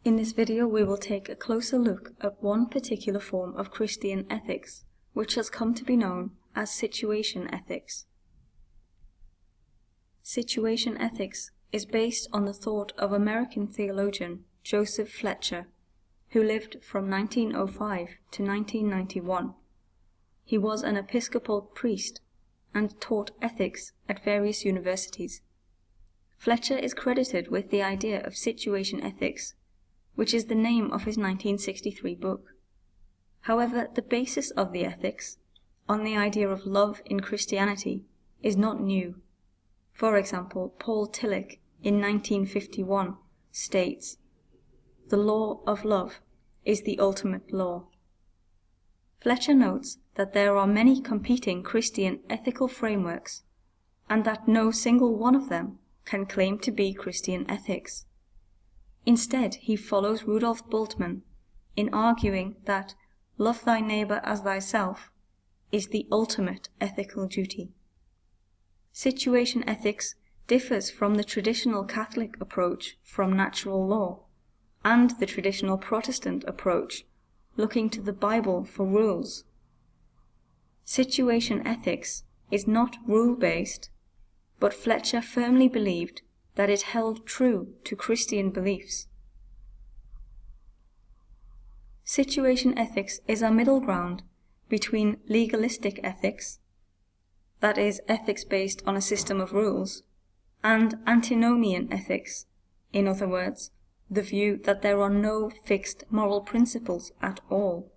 In this video we will take a closer look at one particular form of Christian ethics, which has come to be known as situation ethics. Situation ethics is based on the thought of American theologian Joseph Fletcher, who lived from 1905 to 1991. He was an Episcopal priest and taught ethics at various universities. Fletcher is credited with the idea of situation ethics, which is the name of his 1963 book. However, the basis of the ethics, on the idea of love in Christianity, is not new. For example, Paul Tillich in 1951 states, "The law of love is the ultimate law." Fletcher notes that there are many competing Christian ethical frameworks, and that no single one of them can claim to be Christian ethics. Instead, he follows Rudolf Bultmann in arguing that love thy neighbor as thyself is the ultimate ethical duty. Situation ethics differs from the traditional Catholic approach from natural law and the traditional Protestant approach looking to the Bible for rules. Situation ethics is not rule-based, but Fletcher firmly believed that it held true to Christian beliefs. Situation ethics is a middle ground between legalistic ethics, that is, ethics based on a system of rules, and antinomian ethics, in other words, the view that there are no fixed moral principles at all.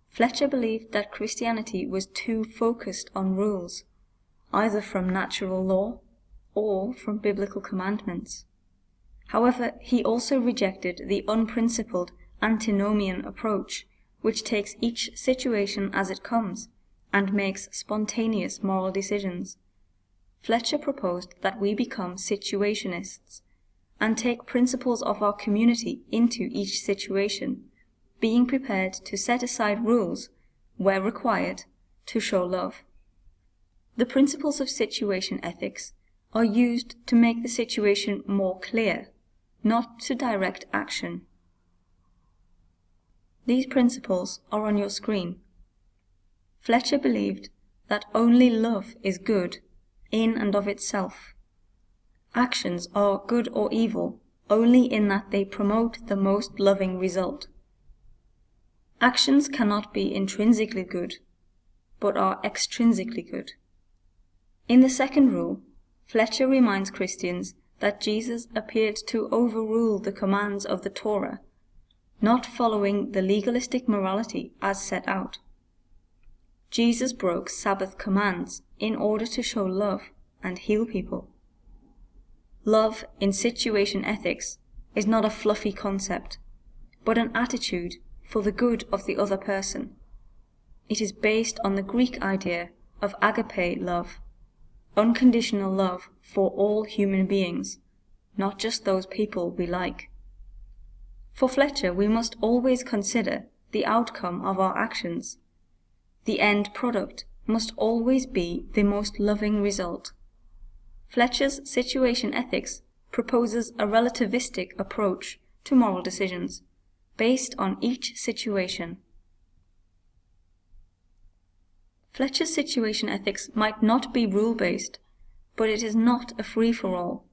Fletcher believed that Christianity was too focused on rules, either from natural law or from biblical commandments. However, he also rejected the unprincipled antinomian approach, which takes each situation as it comes and makes spontaneous moral decisions. Fletcher proposed that we become situationists and take principles of our community into each situation, being prepared to set aside rules, where required, to show love. The principles of situation ethics are used to make the situation more clear, not to direct action. These principles are on your screen. Fletcher believed that only love is good in and of itself. Actions are good or evil only in that they promote the most loving result. Actions cannot be intrinsically good, but are extrinsically good. In the second rule, Fletcher reminds Christians that Jesus appeared to overrule the commands of the Torah, not following the legalistic morality as set out. Jesus broke Sabbath commands in order to show love and heal people. Love in situation ethics is not a fluffy concept, but an attitude for the good of the other person. It is based on the Greek idea of agape love, unconditional love for all human beings, not just those people we like. For Fletcher, we must always consider the outcome of our actions. The end product must always be the most loving result. Fletcher's situation ethics proposes a relativistic approach to moral decisions, based on each situation. Fletcher's situation ethics might not be rule-based, but it is not a free-for-all.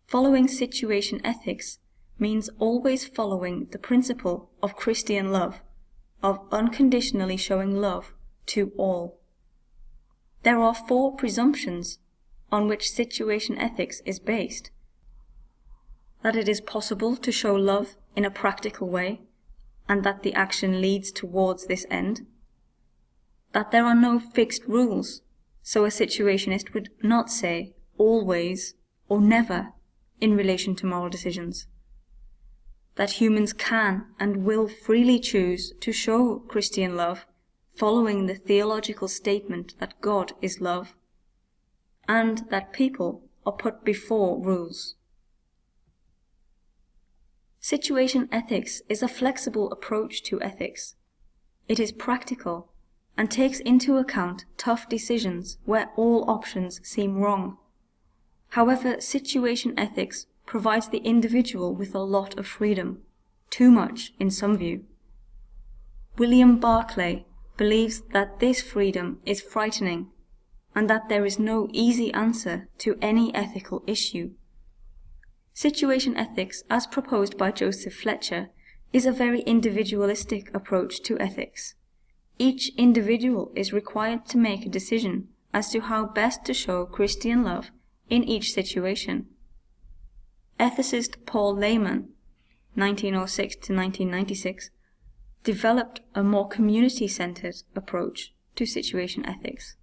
Following situation ethics means always following the principle of Christian love, of unconditionally showing love to all. There are 4 presumptions on which situation ethics is based: that it is possible to show love in a practical way, and that the action leads towards this end; that there are no fixed rules, so a situationist would not say always or never in relation to moral decisions; that humans can and will freely choose to show Christian love following the theological statement that God is love, and that people are put before rules. Situation ethics is a flexible approach to ethics. It is practical and takes into account tough decisions where all options seem wrong. However, situation ethics provides the individual with a lot of freedom, too much in some view. William Barclay believes that this freedom is frightening, and that there is no easy answer to any ethical issue. Situation ethics, as proposed by Joseph Fletcher, is a very individualistic approach to ethics. Each individual is required to make a decision as to how best to show Christian love in each situation. Ethicist Paul Lehman, 1906 to 1996, developed a more community-centered approach to situation ethics.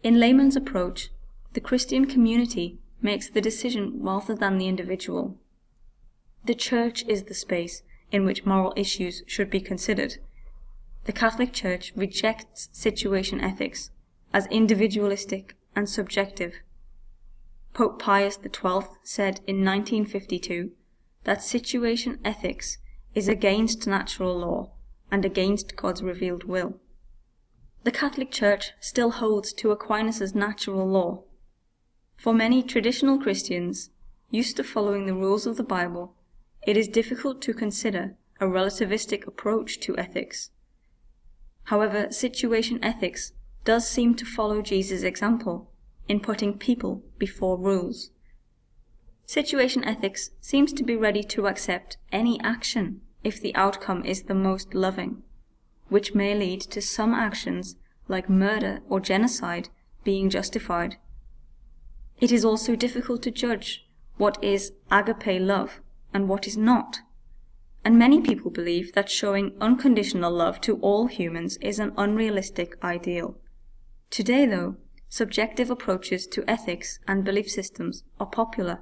In Lehman's approach, the Christian community makes the decision rather than the individual. The church is the space in which moral issues should be considered. The Catholic Church rejects situation ethics as individualistic and subjective. Pope Pius XII said in 1952 that situation ethics is against natural law and against God's revealed will. The Catholic Church still holds to Aquinas' natural law. For many traditional Christians, used to following the rules of the Bible, it is difficult to consider a relativistic approach to ethics. However, situation ethics does seem to follow Jesus' example in putting people before rules. Situation ethics seems to be ready to accept any action if the outcome is the most loving, which may lead to some actions like murder or genocide being justified. It is also difficult to judge what is agape love and what is not, and many people believe that showing unconditional love to all humans is an unrealistic ideal. Today, though, subjective approaches to ethics and belief systems are popular.